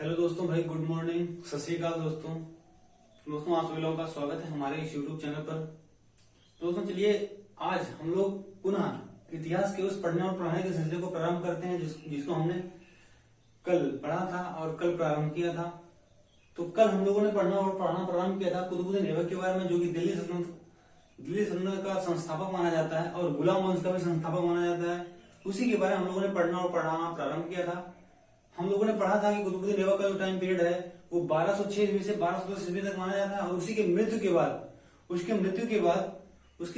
Hello दोस्तों, भाई good morning, सत श्री अकाल दोस्तों आप सभी लोगों का स्वागत है हमारे इस यूट्यूब चैनल पर। दोस्तों चलिए आज हम लोग पुनः इतिहास के उस पढ़ने और पढ़ाने के सिलसिले को प्रारंभ करते हैं जिसको हमने कल पढ़ा था और कल प्रारंभ किया था। तो कल हम लोगों ने पढ़ना और पढ़ाना प्रारंभ किया था कुतुबुद्दीन ऐबक के बारे में, जो कि दिल्ली सल्तनत का संस्थापक माना जाता है और गुलाम वंश का भी संस्थापक माना जाता है। उसी के बारे में हम लोगों ने पढ़ना और पढ़ाना प्रारंभ किया था। हम लोगों ने पढ़ा था कि कुतुबुद्दीन ऐबक का जो टाइम पीरियड है वो 1206 ईस्वी से 1210 ईस्वी तक माना जाता है और उसी के मृत्यु के बाद उसकी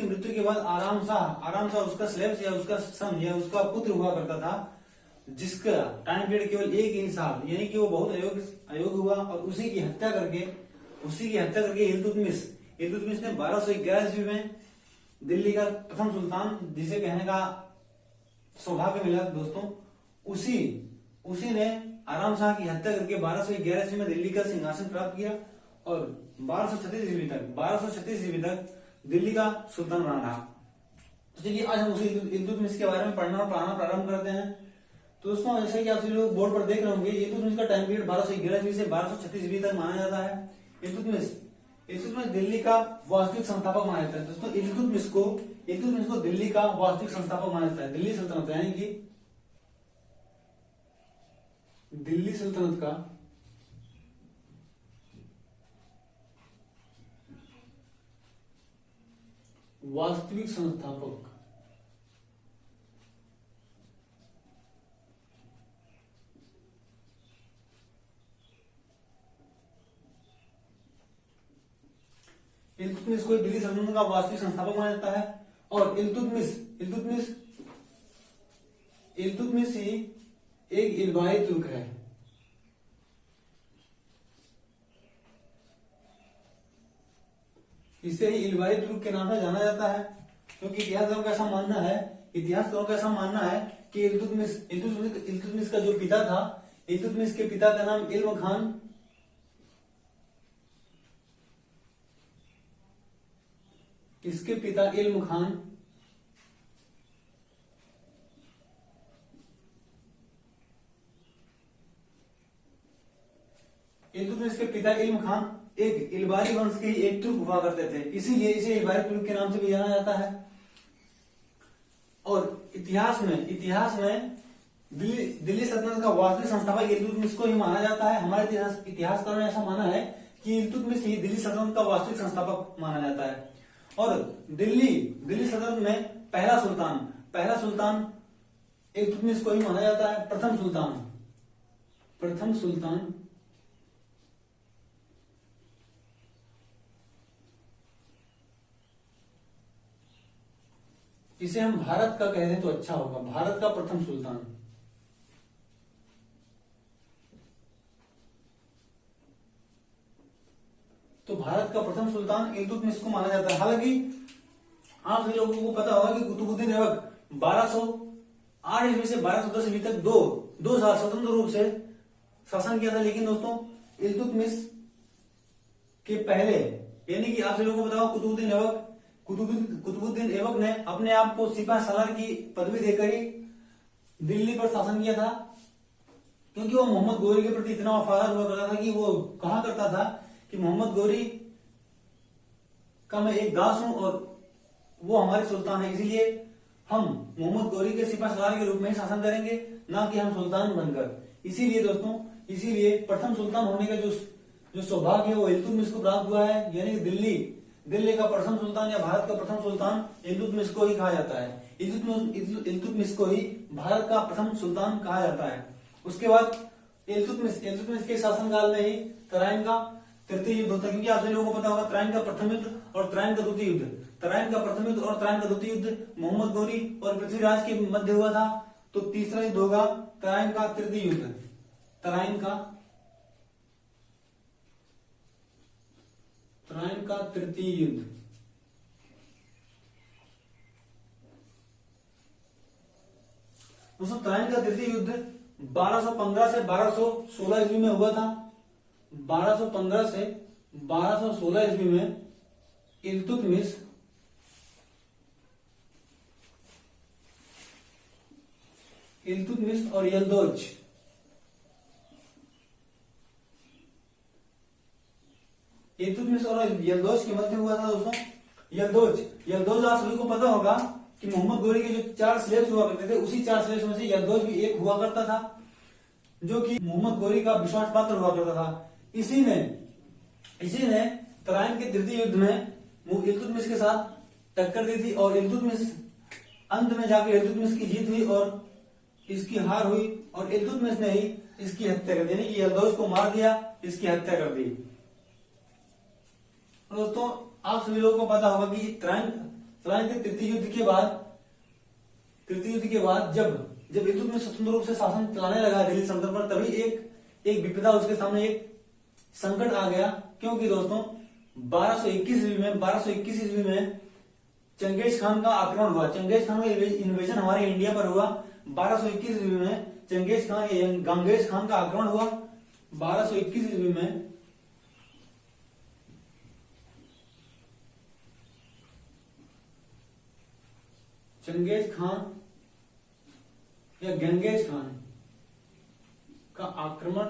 मृत्यु के बाद आराम शाह उसका स्लेव्स या उसका सन या उसका पुत्र हुआ करता था, जिसका टाइम पीरियड केवल एक ही साल, यानी कि वो बहुत अयोग्य हुआ और उसी की हत्या करके इल्तुतमिश ने 1211 ईस्वी में दिल्ली का प्रथम सुल्तान, जिसे कहने का सौभाग्य मिला दोस्तों, उसी ने आराम शाह की हत्या करके 1211 ईस्वी में दिल्ली का सिंहासन प्राप्त किया और 1236 ईस्वी तक दिल्ली का सुल्तान बना रहा। तो चलिए आज हम उसी इल्तुतमिश के बारे में पढ़ना और पढ़ाना प्रारंभ करते हैं। तो दोस्तों जैसे कि आप सभी लोग बोर्ड पर देख रहे होंगे, इल्तुतमिश का टाइम पीरियड 1211 ईस्वी से 1236 ईस्वी तक माना जाता है। इल्तुतमिश दिल्ली का वास्तविक संस्थापक माना जाता है। दोस्तों इल्तुतमिश को दिल्ली का वास्तविक संस्थापक माना जाता है। दिल्ली सल्तनत यानी कि दिल्ली सल्तनत का वास्तविक संस्थापक इल्तुतमिश को दिल्ली सल्तनत का वास्तविक संस्थापक माना जाता है और इल्तुतमिश ही एक इल्बाई तुर्क है। इसे ही इल्बाई तुर्क के नाम से जाना जाता है, क्योंकि इतिहासकारों का ऐसा मानना है कि इल्तुतमिश का जो पिता था, इल्तुतमिश के पिता का नाम इल्म खान, इसके पिता इल्म खान इल्तुतमिश के पिता इल्म खान एक इल्बारी वंश के एक तुर्क हुआ करते थे, इसीलिए इसे इल्बारी तुर्क के नाम से भी जाना जाता है। और इतिहास में दिल्ली सल्तनत का वास्तविक संस्थापक इल्तुतमिश को ही माना जाता है। हमारे इतिहासकारों ने ऐसा माना है कि इल्तुतमिश ही दिल्ली सल्तनत का वास्तविक संस्थापक माना जाता है। और दिल्ली सल्तनत में पहला सुल्तान इल्तुतमिश को ही माना जाता है। प्रथम सुल्तान इसे हम भारत का कह दें तो अच्छा होगा, भारत का प्रथम सुल्तान। तो भारत का प्रथम सुल्तान इल्तुतमिश को माना जाता है। हालांकि आप सभी लोगों को पता होगा कि कुतुबुद्दीन ऐबक 1208 ईस्वी से 1210 ईस्वी तक दो साल स्वतंत्र रूप से शासन किया था। लेकिन दोस्तों इल्तुतमिश के पहले, यानी कि आप सभी लोगों को पता होगा कुतुबुद्दीन ऐबक ने अपने आप को सिपाही सालार की पदवी देकर ही दिल्ली पर शासन किया था, क्योंकि वो मोहम्मद गोरी के प्रति इतना वफादार हुआ करता था कि वो कहा करता था कि मोहम्मद गोरी का मैं एक दास हूं और वो हमारे सुल्तान है, इसीलिए हम मोहम्मद गोरी के सिपाही सालार के रूप में ही शासन करेंगे, ना कि हम सुल्तान बनकर। इसीलिए प्रथम सुल्तान होने का जो सौभाग्य है वो इल्तुतमिश को प्राप्त हुआ है, यानी कि दिल्ली का प्रथम सुल्तान या भारत का प्रथम सुल्तान इल्तुतमिश को ही कहा जाता है। इल्तुतमिश को ही भारत का प्रथम सुल्तान कहा जाता है। उसके बाद इल्तुतमिश के शासनकाल में ही तराइन का तृतीय युद्ध होता है, क्योंकि आप सभी लोगों को पता होगा तराइन का प्रथम युद्ध और तराइन का द्वितीय युद्ध मोहम्मद गोरी और पृथ्वीराज के मध्य हुआ था। तो तीसरा युद्ध होगा तराइन का तृतीय युद्ध। तराइन का तृतीय युद्ध दोस्तों, तराइन का तृतीय युद्ध 1215 से 1216 ईस्वी में हुआ था। 1215 से 1216 ईस्वी में इल्तुतमिश इल्तुतमिश और यल्दौज इल्तुतमिश और यल्दौज के मध्य हुआ था दोस्तों। यल्दौज यल्दौज आप सभी को पता होगा कि मोहम्मद गोरी के जो 4 स्लेव्स हुआ करते थे, उसी 4 स्लेव्स में से यल्दौज भी एक हुआ करता था, जो कि मोहम्मद गोरी का विश्वास पात्र हुआ करता था। इसी ने तराइन के तृतीय युद्ध में इल्तुतमिश के साथ टक्कर दी थी और इल्तुतमिश अंत में जाकर इल्तुतमिश की जीत हुई और इसकी हार हुई और इल्तुतमिश ने ही इसकी हत्या कर दी, यानी कि यल्दौज को मार दिया, इसकी हत्या कर दी। दोस्तों आप सभी लोगों को पता होगा कि तराइन के तृतीय युद्ध के बाद जब इल्तुतमिश स्वतंत्र रूप से शासन चलाने लगा दिल्ली सल्तनत पर, तभी एक विपदा उसके सामने, एक संकट आ गया। क्योंकि दोस्तों 1221 ईस्वी में चंगेज खान का आक्रमण हुआ। चंगेज खान का इन्वेजन हमारे इंडिया पर हुआ 1221 ईस्वी में। गंगेज खान का आक्रमण हुआ 1221 ईस्वी में। चंगेज खान या गंगेज खान का आक्रमण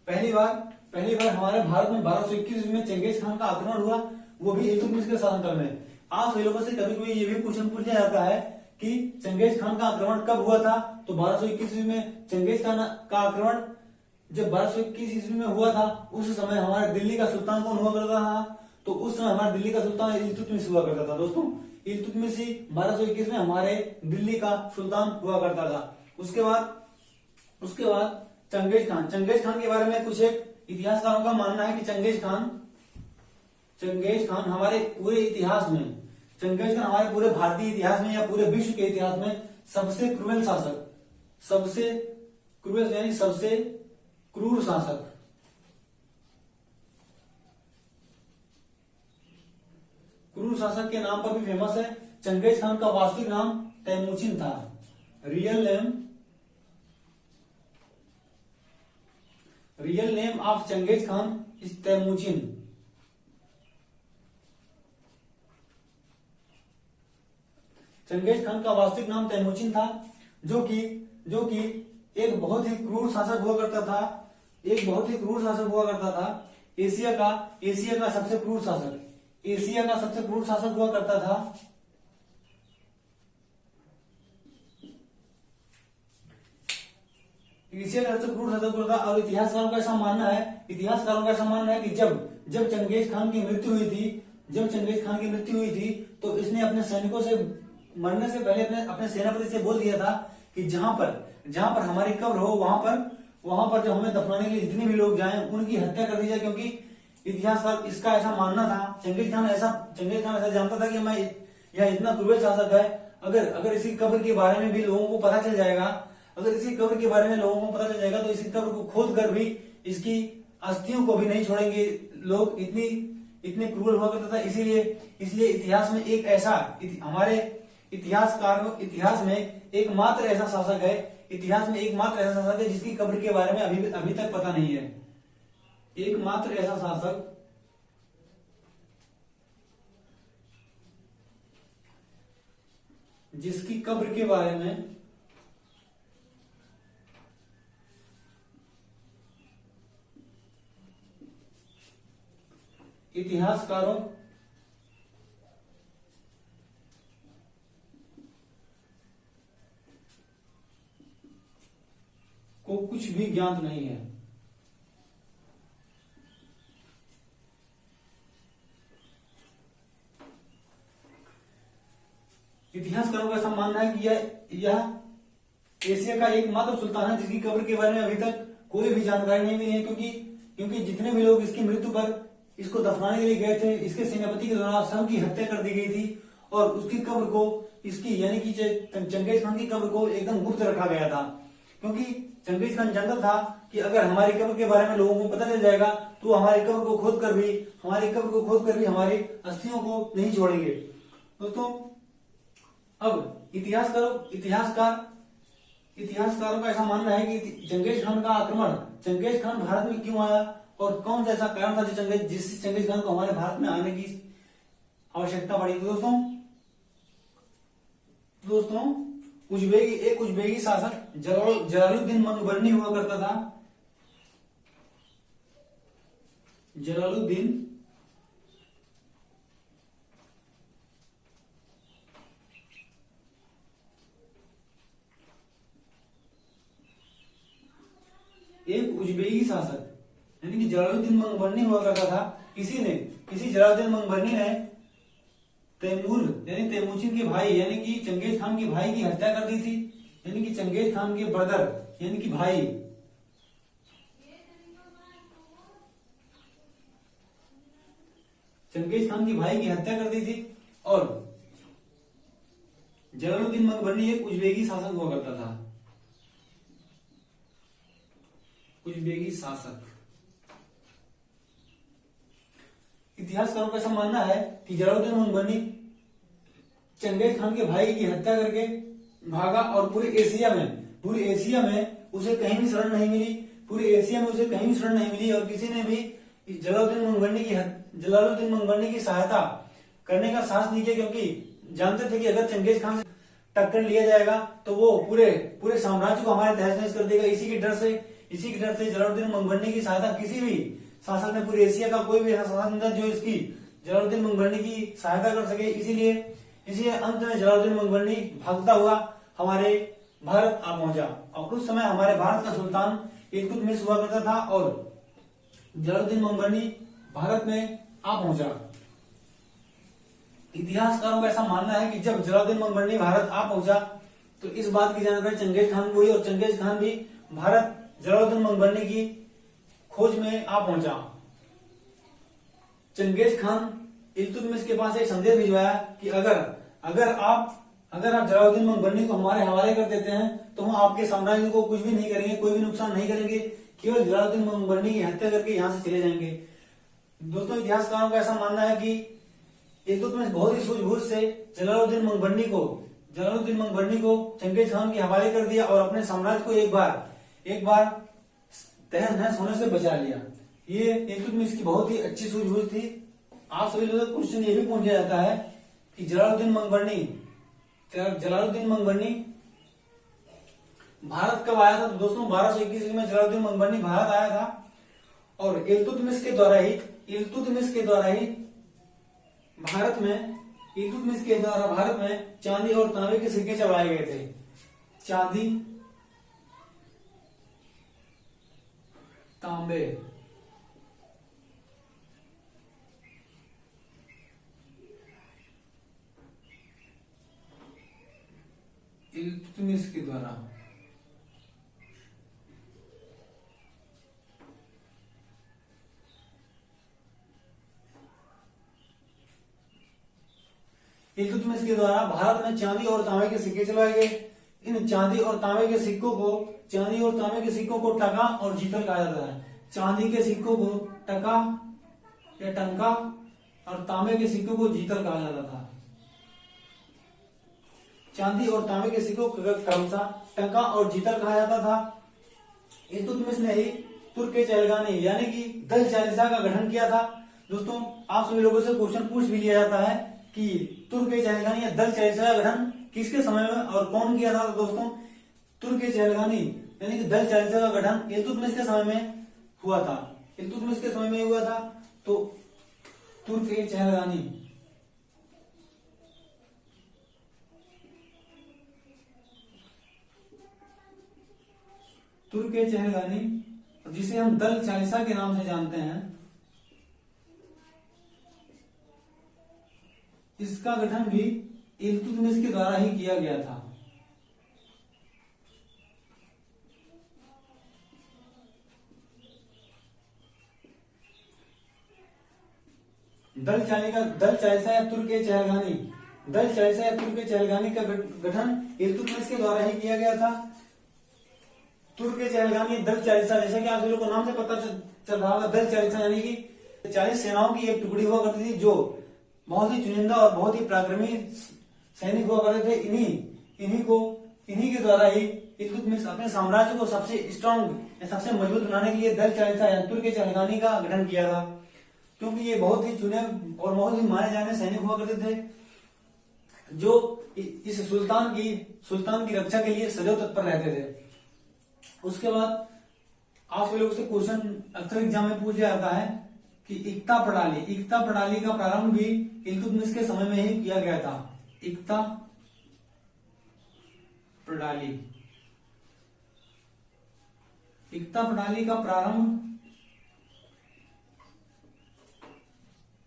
पहली बार हमारे भारत में 1221 ईस्वी में चंगेज खान का आक्रमण हुआ, वो भी इल्तुतमिश के शासनकाल में। आप सभी लोगों से कभी कभी ये भी क्वेश्चन पूछा जाता है कि चंगेज खान का आक्रमण कब हुआ था, तो 1221 ईस्वी में चंगेज खान का आक्रमण जब 1221 ईस्वी में हुआ था, उस समय हमारे दिल्ली का सुल्तान कौन हुआ करता था, तो उस समय हमारे दिल्ली का सुल्तान इल्तुतमिश हुआ करता था। दोस्तों इल्तुतमिश ही 1221 में हमारे दिल्ली का सुल्तान हुआ करता था। उसके बाद चंगेज खान के बारे में कुछ एक इतिहासकारों का मानना है कि चंगेज खान हमारे पूरे इतिहास में, चंगेज खान हमारे पूरे भारतीय इतिहास में या पूरे विश्व के इतिहास में सबसे क्रूर शासक, सबसे क्रूर शासक, क्रूर शासक के नाम पर भी फेमस है। चंगेज खान का वास्तविक नाम तैमूचिन था। Real name of Genghis Khan is Temujin. Genghis Khan का वास्तविक नाम तैमूचिन था, जो कि एक बहुत ही क्रूर शासक हुआ करता था। एशिया का सबसे क्रूर शासक हुआ करता था। एशिया का सबसे क्रूर शासक हुआ था। और इतिहासकारों का ऐसा मानना है कि जब चंगेज खान की मृत्यु हुई थी, तो इसने अपने सैनिकों से मरने से पहले अपने सेनापति से बोल दिया था कि जहां पर हमारी कब्र हो, वहां पर जब हमें दफनाने के लिए जितने भी लोग जाएं, उनकी हत्या कर दी जाए। क्योंकि इतिहासकार इसका ऐसा मानना था, चंगेज खान ऐसा जानता था कि मैं यह इतना क्रूर शासक है, अगर इसकी कब्र के बारे में भी लोगों को पता चल जाएगा, तो इसी कब्र को खोद कर भी इसकी अस्थियों को भी नहीं छोड़ेंगे लोग। इतने क्रूर हुआ करता था। इसीलिए इतिहास में एक ऐसा, हमारे इतिहास में एकमात्र ऐसा शासक है जिसकी कब्र के बारे में अभी तक पता नहीं है। एकमात्र ऐसा शासक जिसकी कब्र के बारे में इतिहासकारों को कुछ भी ज्ञात नहीं है। इतिहासकारों का ऐसा मानना है कि यह एशिया का एकमात्र सुल्तान है जिसकी कब्र के बारे में अभी तक कोई भी जानकारी नहीं मिली है। क्योंकि जितने भी लोग इसकी मृत्यु पर इसको दफनाने के लिए गए थे, इसके सेनापति के द्वारा सबकी हत्या कर दी गई थी और उसकी कब्र को, इसकी यानी कि चंगेज खान की कब्र को एकदम गुप्त रखा गया था। क्योंकि चंगेज खान जानता था कि अगर हमारी कब्र के बारे में लोगों को पता चल जाएगा, तो हमारी कब्र को खोद कर भी हमारी अस्थियों को नहीं छोड़ेंगे। दोस्तों अब इतिहासकारों का ऐसा मानना है कि चंगेज खान का आक्रमण, चंगेज खान भारत में क्यों आया और कौन सा ऐसा कारण था जिससे चंगेज खान को हमारे भारत में आने की आवश्यकता पड़ी। दोस्तों एक उज्बेकी शासक जलालुद्दीन मंगबर्नी हुआ करता था। जलालुद्दीन एक उज्बेकी शासक यानी कि जलालुद्दीन मंगबर्नी हुआ करता था। किसी जलालुद्दीन मंगबर्नी ने तैमूर यानी तेमुचिन के भाई यानी कि चंगेज खान के भाई की हत्या कर दी थी। यानी कि चंगेज खान के ब्रदर यानी कि भाई चंगेज खान के भाई की हत्या कर दी थी। और जलालुद्दीन मंगबर्नी एक उज्बेकी शासक हुआ करता था। उज्बेकी शासक। इतिहासकारों का ऐसा मानना है कि जलालुद्दीन मंगबर्नी चंगेज खान के भाई की हत्या करके भागा और पूरे एशिया में उसे कहीं भी शरण नहीं मिली। पूरे एशिया में उसे कहीं भी शरण नहीं मिली और किसी ने भी जलालुद्दीन मंगबर्नी की सहायता करने का साहस नहीं किया, क्योंकि जानते थे कि अगर चंगेज खान से टक्कर लिया जाएगा तो वो पूरे साम्राज्य को हमारे तहस नहस कर देगा। इसी के डर से जलालुद्दीन मंगबर्नी की सहायता किसी भी शासक ने, पूरे एशिया का कोई भी शासक न था जो इसकी जलालुद्दीन मंगबर्नी की सहायता कर सके। इसीलिए अंत में जलालुद्दीन मंगबर्नी भागता हुआ हमारे भारत आ पहुंचा। और उस समय हमारे भारत का सुल्तान इल्तुतमिश हुआ करता था और जलालुद्दीन मंगबर्नी भारत में आ पहुंचा। इतिहासकारों का ऐसा मानना है कि जब जलालुद्दीन मंगबर्नी भारत आ पहुंचा तो इस बात की जानकारी चंगेज खान को हुई और चंगेज खान भी भारत जलालुद्दीन मंगबर्नी की खोज में आ पहुंचा। चंगेज खान इल्तुतमिश के पास एक संदेश भिजवाया कि अगर आप जलालुद्दीन मंगबर्नी को हमारे हवाले कर देते हैं तो हम आपके साम्राज्य को कुछ भी नहीं करेंगे, कोई भी नुकसान नहीं करेंगे, केवल जलालुद्दीन मंगबर्नी की हत्या करके यहाँ से चले जाएंगे। दोस्तों, इतिहासकारों का ऐसा मानना है कि इल्तुतमिश बहुत ही सूझबूझ से जलालुद्दीन मंगबर्नी को चंगेज खान के हवाले कर दिया और अपने साम्राज्य को एक बार तहस नहस होने से बचा लिया। ये इल्तुतमिश की बहुत ही अच्छी सूझबूझ थी। आप सभी लोगों को क्वेश्चन ये भी पूछा जाता है कि जलालुद्दीन मंगबर्नी भारत कब आया था। तो दोस्तों 1221 में जलालुद्दीन मंगबर्नी भारत आया था और इल्तुतमिश के द्वारा ही भारत में चांदी और तांबे के सिक्के चढ़ाए गए थे। चांदी तांबे इल्तुतमिश के द्वारा भारत में चांदी और तांबे के सिक्के चलवाए गए। इन चांदी और तांबे के सिक्कों को टका और जीतल कहा जाता है। चांदी के सिक्कों को टका या टंका और तांबे के सिक्कों को जीतल कहा जाता था। चांदी और तांबे के सिक्कों को क्रमशः टंका और जीतल कहा जाता था। इल्तुतमिश ने ही तुर्क-ए-चहलगानी यानी कि दल चालीसा का गठन किया था। दोस्तों, आप सभी लोगों से क्वेश्चन पूछ भी लिया जाता है कि तुर्क-ए-चहलगानी या दल चालीसा का गठन किसके समय में और कौन किया था। तो दोस्तों, तुर्क-ए-चहलगानी यानी कि दल चालीसा का गठन इल्तुतमिश के समय में हुआ था। तो तुर्क-ए-चहलगानी जिसे हम दल चालीसा के नाम से जानते हैं, इसका गठन भी इल्तुतमिश के द्वारा ही किया गया था। दल चालीसा या तुर्क-ए-चहलगानी का गठन इल्तुतमिश के द्वारा ही किया गया था। तुर्क-ए-चहलगानी दल चालीसा, जैसे कि आप लोगों को नाम से पता चल रहा होगा, दल चालीसा यानी कि 40 सेनाओं की एक टुकड़ी हुआ करती थी जो बहुत ही चुनिंदा और बहुत ही पराक्रमी सैनिक हुआ करते थे। इन्हीं के द्वारा ही इल्तुतमिश अपने साम्राज्य को सबसे स्ट्रॉन्ग, सबसे मजबूत बनाने के लिए दल चालीसा या तुर्क-ए-चहलगानी का गठन किया था, क्योंकि ये बहुत ही चुने और बहुत ही माने जाने सैनिक हुआ करते थे। जो इस सुल्तान की रक्षा के लिए सदैव तत्पर रहते थे। उसके बाद आप लोगों से क्वेश्चन अक्सर एग्जाम में पूछा जाता है कि इक्ता प्रणाली का प्रारंभ भी इल्तुतमिश के समय में ही किया गया था। इक्ता प्रणाली का प्रारंभ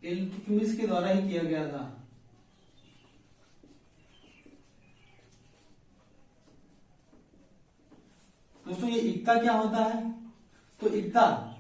इल्तुतमिश के द्वारा ही किया गया था। दोस्तों ये इक्ता क्या होता है? तो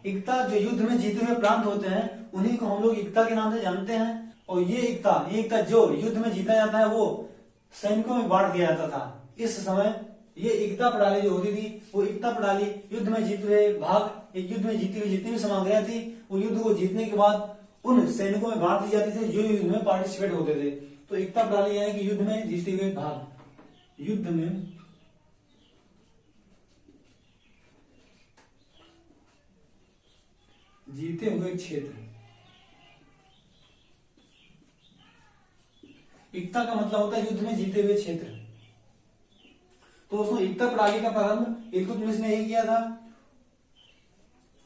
इक्ता जो युद्ध में जीते हुए प्रांत होते हैं उन्हीं को हम लोग इक्ता के नाम से जानते हैं। और ये इक्ता जो युद्ध में जीता जाता है वो सैनिकों में बांट दिया जाता था। इस समय ये इक्ता प्रणाली जो होती थी वो इक्ता प्रणाली युद्ध में जीते हुए भाग, एक युद्ध में जीती हुई जितनी भी सामग्रियां थी वो युद्ध को जीतने के बाद उन सैनिकों में बांट दी जाती थी जो युद्ध में पार्टिसिपेट होते थे। तो इक्ता प्रणाली यानी कि युद्ध में जीते हुए भाग, युद्ध में जीते हुए क्षेत्र। इक्ता का मतलब होता है युद्ध में जीते हुए क्षेत्र। तो दोस्तों इक्ता प्रणाली का प्रारंभ इल्तुतमिश ने ही किया था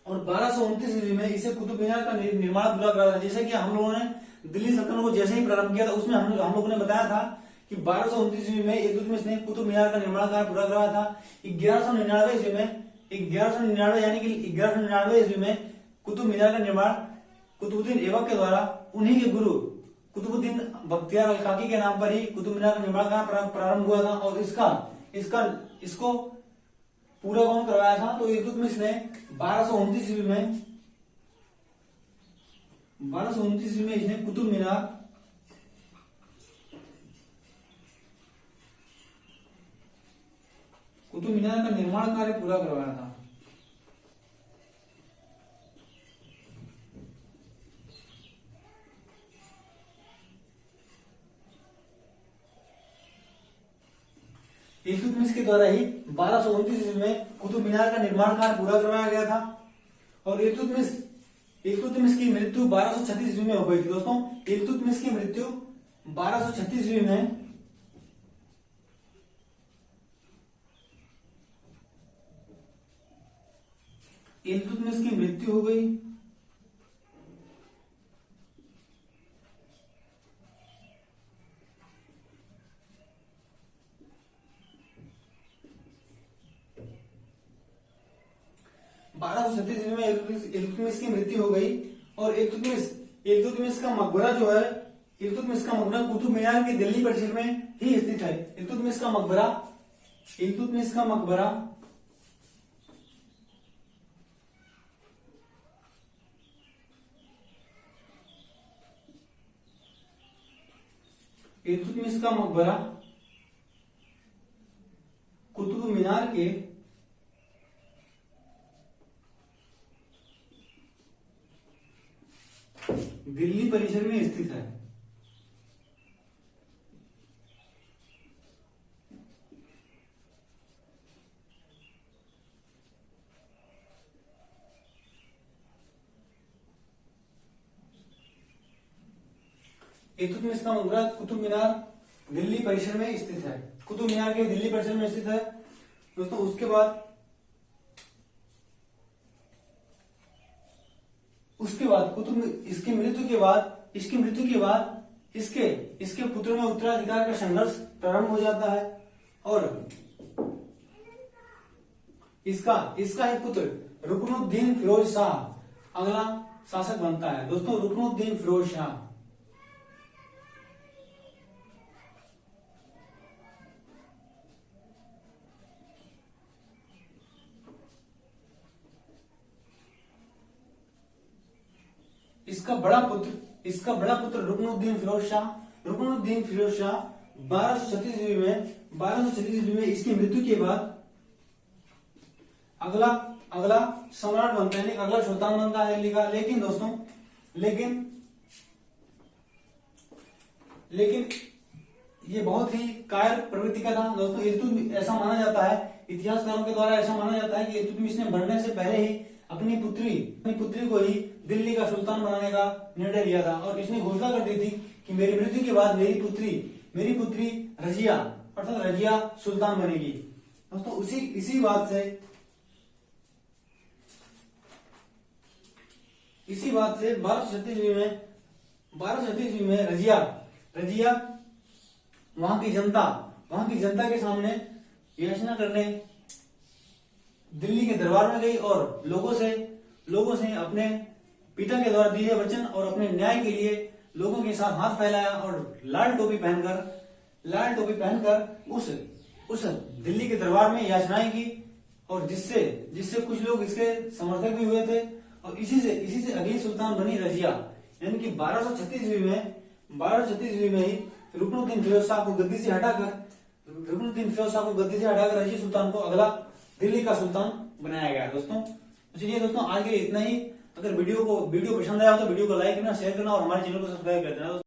और 1229 ईस्वी में इसे कुतुब मीनार का निर्माण पूरा करा था। जैसे कि हम लोगों ने दिल्ली सल्तनत को जैसे ही प्रारंभ किया था उसमें हम लोगों ने बताया था कि 1229 ईस्वी में इल्तुतमिश ने कुतुब मीनार का निर्माण कार्य पूरा कराया था। 1199 ईस्वी में 1199 यानी कि 1199 ईस्वी में कुतुब मीनार का निर्माण कुतुबुद्दीन ऐबक के द्वारा उन्हीं के गुरु कुतुबुद्दीन बख्तियार अल-काकी के नाम पर ही कुतुब मीनार का निर्माण कार्य प्रारंभ हुआ था। और इसको पूरा कौन करवाया था? तो इल्तुतमिश ने 1229 ईस्वी में इसने कुतुब मीनार का निर्माण कार्य पूरा करवाया था। इल्तुतमिश के द्वारा ही 1229 ईस्वी में कुतुब मीनार का निर्माण कार्य पूरा करवाया गया था। और इल्तुतमिश की मृत्यु 1236 ईस्वी में हो गई थी। दोस्तों इल्तुतमिश की मृत्यु 1236 ईस्वी में इल्तुतमिश की मृत्यु हो गई। में इल्तुतमिश की मृत्यु हो गई। और इल्तुतमिश का मकबरा जो है, इल्तुतमिश का मकबरा कुतुब मीनार के दिल्ली परिसर में ही स्थित है। इल्तुतमिश का मकबरा कुतुब मीनार के दिल्ली परिसर में स्थित है। इल्तुतमिश का मकबरा कुतुब मीनार दिल्ली परिसर में स्थित है। कुतुब मीनार के दिल्ली परिसर में स्थित है। दोस्तों उसके बाद इसकी मृत्यु के बाद इसके पुत्रों में उत्तराधिकार का संघर्ष प्रारंभ हो जाता है। और इसका एक पुत्र रुकनुद्दीन फिरोज शाह अगला शासक बनता है। दोस्तों रुकनुद्दीन फिरोज शाह इसका बड़ा पुत्र रुकनुद्दीन फिरोज शाह 1236 ईस्वी में इसकी मृत्यु के बाद अगला सम्राट बनता है, अगला सुल्तान बनता है दिल्ली का। लेकिन दोस्तों लेकिन ये बहुत ही कायर प्रवृत्ति का था। दोस्तों इल्तुतमिश ऐसा माना जाता है, इतिहासकारों के द्वारा ऐसा माना जाता है कि इल्तुतमिश ने मरने से पहले ही अपनी पुत्री को ही दिल्ली का सुल्तान बनाने का निर्णय लिया था। और इसने घोषणा कर दी थी कि मेरी मृत्यु के बाद मेरी मेरी पुत्री रजिया अर्थात रजिया सुल्तान बनेगी। दोस्तों इसी बात से 1236 ईस्वी में रजिया वहां की जनता के सामने याचना करने दिल्ली के दरबार में गई और लोगों से अपने पिता के द्वारा दिए वचन और अपने न्याय के लिए लोगों के साथ हाथ फैलाया और लाल टोपी पहनकर उस दिल्ली के दरबार में याचनाएं की और जिससे कुछ लोग इसके समर्थक भी हुए थे और इसी से अगली सुल्तान बनी रजिया। यानी कि 1236 ईस्वी में ही रुकनुद्दीन फिरोज शाह को गद्दी से हटाकर रजिया सुल्तान को अगला दिल्ली का सुल्तान बनाया गया। दोस्तों चलिए दोस्तों आज के लिए इतना ही। अगर वीडियो पसंद आया हो तो वीडियो को लाइक करना, शेयर करना और हमारे चैनल को सब्सक्राइब कर देना।